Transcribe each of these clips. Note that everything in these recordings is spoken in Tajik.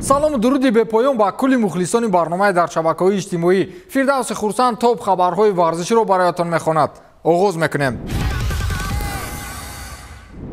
салому дуруди бепоён ба кулли мухлисони барномаи дар шабакаҳои иҷтимоӣ. Фирдавси Хурсанд топ хабарҳои варзиширо бароятон мехонад. оғоз мекунем.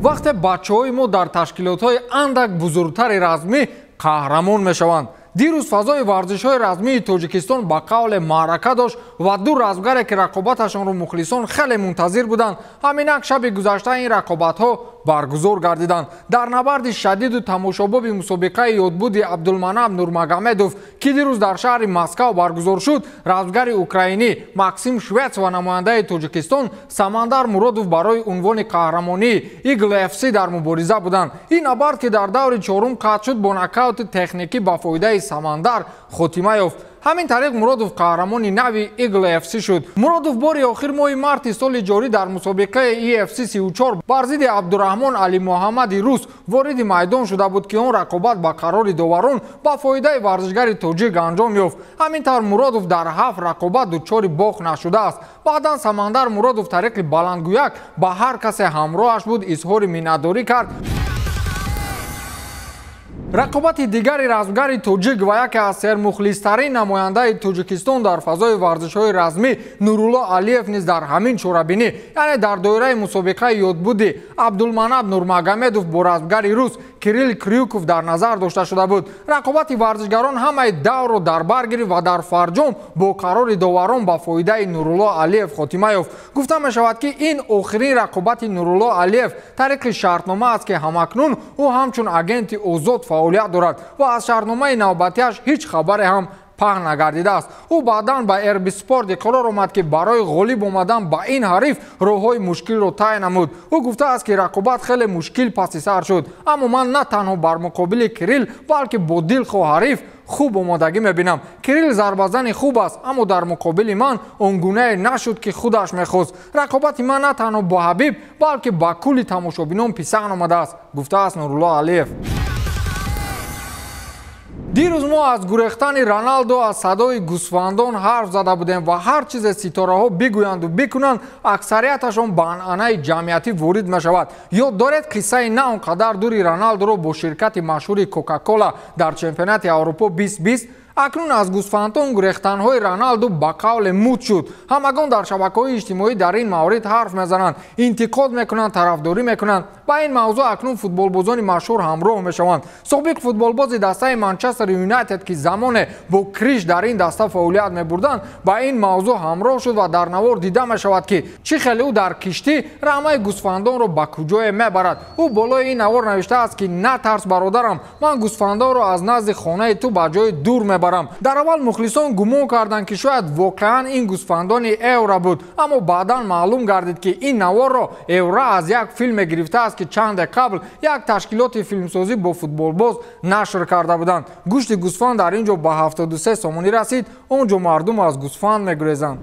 вақте бачаҳои мо дар ташкилотҳои андак бузургтари размӣ қаҳрамон мешаванд. дирӯз фазои варзишҳои размии Тоҷикистон ба қавле маърака дошт ва ду размгаре ки рақобаташонро мухлисон хеле мунтазир буданд, ҳаминак шаби гузашта ин рақобатҳо баргузор гардиданд. дар набарди шадиду тамошобоби мусобиқаи ёдбуди Абдулманаб Нурмагомедов ки дирӯз дар шаҳри Москав баргузор шуд, размгари украинӣ Максим Швец ва намояндаи Тоҷикистон Самандар Муродов барои унвони қаҳрамонии Игл FC дар мубориза буданд. ин набард ки дар даври чорум қатъ шуд бо нокаути техникӣ ба фоидаи Самандар хотима ёфт. ҳамин тариқ Муродов қаҳрамони нави Игл FC шуд. Муродов бори охир моҳи марти соли ҷорӣ дар мусобиқаи EFC 34 бар зидди Абдураҳмон Али Муҳаммади Рус вориди майдон шуда буд ки он рақобат ба қарори доварон ба фоидаи варзишгари тоҷик анҷом ёфт. ҳамин тавр Муродов дар 7 рақобат дучори бох нашудааст. баъдан Самандар Муродов тариқи баландгӯяк ба ҳар касе ҳамроҳаш буд изҳори миннатдорӣ кард. рақобати дигари размгари тоҷик ва яке аз сермухлистарин намояндаи Тоҷикистон дар фазои варзишҳои размӣ Нурулло Алиев низ дар ҳамин чорабинӣ, яъне дар доираи мусобиқаи ёдбуди Абдулманаб Нурмагомедов бо размгари рус Кирилл Крюков дар назар дошта шуда буд. рақобати варзишгарон ҳамаи даврро дар бар гирифт ва дар фарҷом бо қарори доварон ба фоидаи Нурулло Алиев хотима ёфт. гуфта мешавад ки ин охирин рақобати Нурулло Алиев тариқи шартнома аст ки ҳамакнун ӯ ҳамчун агенти озод фаъолият дорад ва аз шартномаи навбатиаш ҳеҷ хабаре ҳам паҳн нагардидааст. ӯ баъдан ба RB Sport иқрор омад ки барои ғолиб омадан ба ин ҳариф роҳҳои мушкилро тай намуд. ӯ гуфтааст ки рақобат хеле мушкил паси сар шуд, аммо ман на танҳо бар муқобили Кирилл балки бо дилхоҳ ҳариф хуб омодагӣ мебинам. Кирилл зарбазани хуб аст, аммо дар муқобили ман он гунае нашуд ки худаш мехост. рақобати ман на танҳо бо Ҳабиб балки ба кулли тамошобинон писанд омадааст, гуфтааст Нурулло Алиев. дирӯз мо аз гурехтани Роналдо аз садои гӯсфандон ҳарф зада будем ва ҳар чизе ситораҳо бигӯянду бикунанд аксарияташон ба анъанаи ҷамъиятӣ ворид мешавад. ёд доред қиссаи на он қадар дури Роналдоро бо ширкати машҳури Кока-Кола дар чемпионати Аврупо 2020? акнун аз гӯсфандон гурехтанҳои Роналду ба қавле муд шуд. ҳамагон дар шабакаҳои иҷтимоӣ дар ин маврид ҳарф мезананд, интиқод мекунанд, тарафдорӣ мекунанд. ба ин мавзӯъ акнун футболбозони машҳур ҳамроҳ мешаванд. собиқ футболбози дастаи Манчестер Юнайтед ки замоне бо Криш дар ин даста фаъолият мебурданд, ба ин мавзӯъ ҳамроҳ шуд ва дар навор дида мешавад ки чӣ хеле ӯ дар киштӣ раъмаи гӯсфандонро ба куҷое мебарад. ӯ болои ин навор навиштааст ки натарс бародарам, ман гӯсфандонро аз назди хонаи ту ба ҷои дур мебарам. дар аввал мухлисон гумон карданд ки шояд воқеан ин гӯсфандони Евра буд, аммо баъдан маълум гардид ки ин наворро Евра аз як филме гирифтааст ки чанде қабл як ташкилоти филмсозӣ бо футболбоз нашр карда буданд. гӯшти гӯсфанд дар ин ҷо ба 73 сомонӣ расид, он ҷо мардум аз гӯсфанд мегурезанд.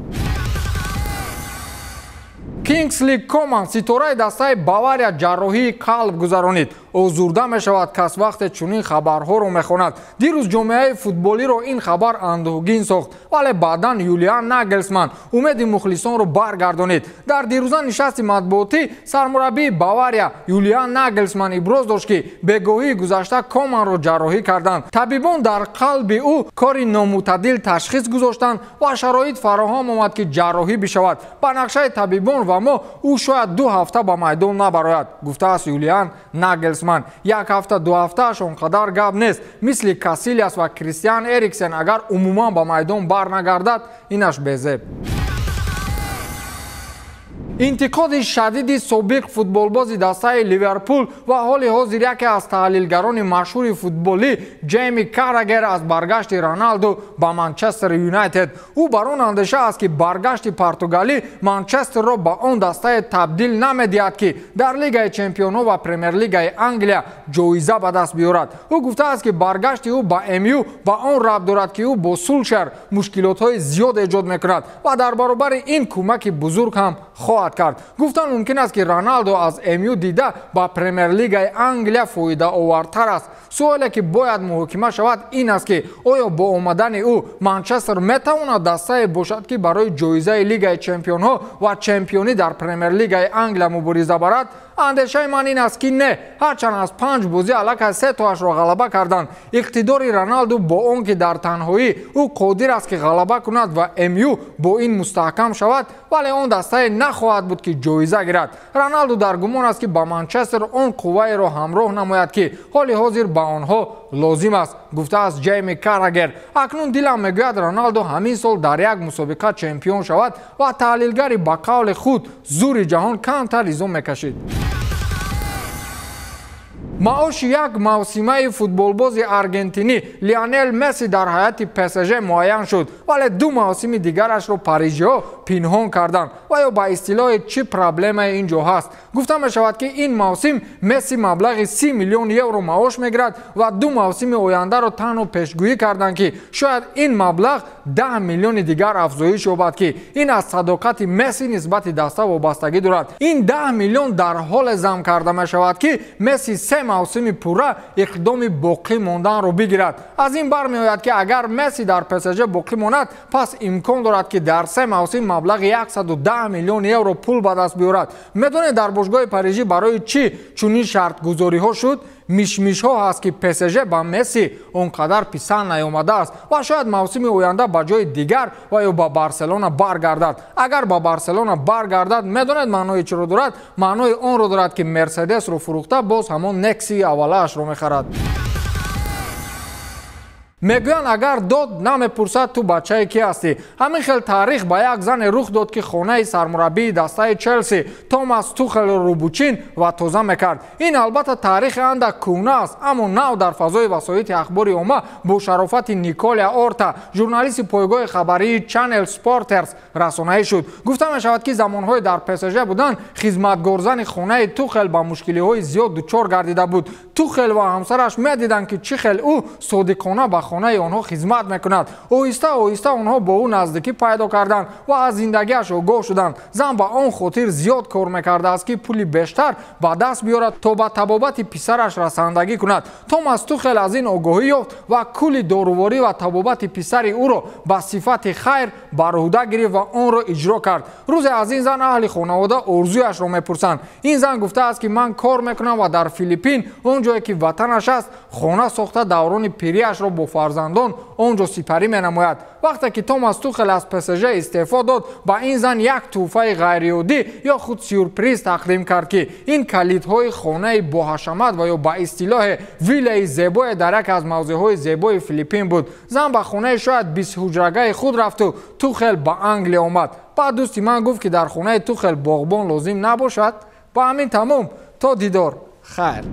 Кингсли Коман ситораи дастаи Бавария ҷарроҳии қалб гузаронид. озурда мешавад кас вақте чунин хабарҳоро мехонад. дирӯз ҷомеаи футболиро ин хабар андӯҳгин сохт, вале баъдан Юлиан Нагелсман умеди мухлисонро баргардонид. дар дирӯза нишасти матбуотӣ сармураббии Бавария Юлиан Нагелсман иброз дошт ки бегоҳии гузашта Команро ҷарроҳӣ карданд. табибон дар қалби ӯ кори номутаддил ташхис гузоштанд ва шароит фароҳам омад ки ҷарроҳӣ бишавад. ба нақшаи табибон ва мо ӯ шояд 2 ҳафта ба майдон набарояд, гуфтааст Юлиан Нагелсман. як ҳафта 2 ҳафтааш он қадар гап нест. мисли Касилиас ва Кристиан Эриксен агар умуман ба майдон барнагардад, инаш безеб. интиқоди шадиди собиқ футболбози дастаи Ливерпул ва ҳоли ҳозир яке аз таҳлилгарони машҳури футболӣ Ҷейми Каррагер аз баргашти Роналду ба Манчестер Юнайтед. ӯ бар он андеша аст ки баргашти португалӣ Манчестерро ба он дастае табдил намедиҳад ки дар Лигаи Чемпионҳо ва Премер-лигаи Англия ҷоиза ба даст биёрад. ӯ гуфтааст ки баргашти ӯ ба МЮ ба он рабт дорад ки ӯ бо Сулшер мушкилотҳои зиёд эҷод мекунад ва дар баробари ин кӯмаки бузург ҳам хоҳад рад кард. Гуфтанд мумкин аст ки Роналдо аз МЮ дида ба Премьер-лигаи Англия фоидаовартар аст. суоле ки бояд муҳокима шавад ин аст ки оё бо омадани ӯ Манчестер метавонад дастае бошад ки барои ҷоизаи Лигаи Чемпионҳо ва чемпионӣ дар Премьер-лигаи Англия мубориза барад? андешаи ман ин аст ки не. ҳарчанд аз 5 бозӣ аллакай 3 тоашро ғалаба карданд, иқтидори Роналду бо он ки дар танҳоӣ ӯ қодир аст ки ғалаба кунад ва МЮ бо ин мустаҳкам шавад, вале он дастае нахоҳад буд ки ҷоиза гирад. Роналду дар гумон аст ки ба Манчестер он қувваеро ҳамроҳ намояд ки ҳоли ҳозир ба онҳо лозим аст, гуфтааст Ҷейми Каррагер. акнун дилам мегӯяд Роналду ҳамин сол дар як мусобиқа чемпион шавад ва таҳлилгари ба қавли худ зури ҷаҳон камтар изо мекашид. маоши як мавсимаи футболбози аргентинӣ Лионел Месси дар ҳайати ПСЖ муайян шуд, вале 2 мавсими дигарашро парижиҳо пинҳон карданд ва ё ба истилоҳи чӣ проблемае ин ҷо ҳаст. гуфта мешавад ки ин мавсим Месси маблағи 30 миллион евро маош мегирад ва 2 мавсими ояндаро танҳо пешгӯӣ карданд ки шояд ин маблағ 10 миллиони дигар афзоиш ёбад ки ин аз садоқати Месси нисбати даста вобастагӣ дорад. ин 10 миллион дар ҳоле зам карда мешавад ки Месси 3 мавсими пурра иқдоми боқӣ монданро бигирад. аз ин бармеояд ки агар Месси дар ПСЖ боқӣ монад, пас имкон дорад ки дар 3 мавсим маблағи 110 миллион евро пул ба даст биёрад. медонед дар бошгоҳи парижӣ барои чӣ чунин шартгузориҳо шуд? мишмишҳо ҳаст ки ПСЖ ба Месси он қадар писанд наёмадааст ва шояд мавсими оянда ба ҷои дигар ва ё ба Барселона баргардад. агар ба Барселона баргардад, медонед маънои чиро дорад? маънои онро дорад ки Мерседесро фурӯхта боз ҳамон Нексии аввалаашро мехарад. мегӯянд агар дод намепурсад ту бачаи ки ҳастӣ. ҳамин хел таърих ба як зане рух дод ки хонаи сармураббии дастаи Челси Томас Тухелро рӯбучин ва тоза мекард. ин албатта таърихи андак кӯҳна аст, аммо нав дар фазои васоити ахбори омма бо шарофати Николя Орта, журналисти пойгоҳи хабарии Channel Sporters расонаӣ шуд. гуфта мешавад ки замонҳое дар ПСЖ буданд, хизматгорзани хонаи Тухел ба мушкилиҳои зиёд дучор гардида буд. Тухел ва ҳамсараш медиданд ки чӣ хел ӯ содиқона ба хонаи онҳо хизмат мекунад. оҳиста оҳиста онҳо бо ӯ наздикӣ пайдо карданд ва аз зиндагиаш огоҳ шуданд. зан ба он хотир зиёд кор мекардааст ки пули бештар ба даст биёрад то ба табобати писараш расандагӣ кунад. Томас Тухел аз ин огоҳӣ ёфт ва кули доруворӣ ва табобати писари ӯро ба сифати хайр бар уҳда гирифт ва онро иҷро кард. рӯзе аз ин зан аҳли хонавода орзуяшро мепурсанд. ин зан гуфтааст ки ман кор мекунам ва дар Филиппин, он ҷое ки ватанаш аст, хона сохта даврони пириашро бо фарзандон он ҷо сипарӣ менамояд. вақте ки Томас Тухел аз ПСЖ истеъфо дод, ба ин зан як тӯҳфаи ғайриоддӣ ё худ сюрприз тақдим кард ки ин калидҳои хонаи боҳашамат ва ё ба истилоҳи виллаи зебое дар яке аз мавзеъҳои зебои Филиппин буд. зан ба хонаи шояд 20 ҳуҷрагаи худ рафту Тухел ба Англия омад. баъд дӯсти ман гуфт ки дар хонаи Тухел боғбон лозим набошад. ба ҳамин тамом, то дидор, хайр.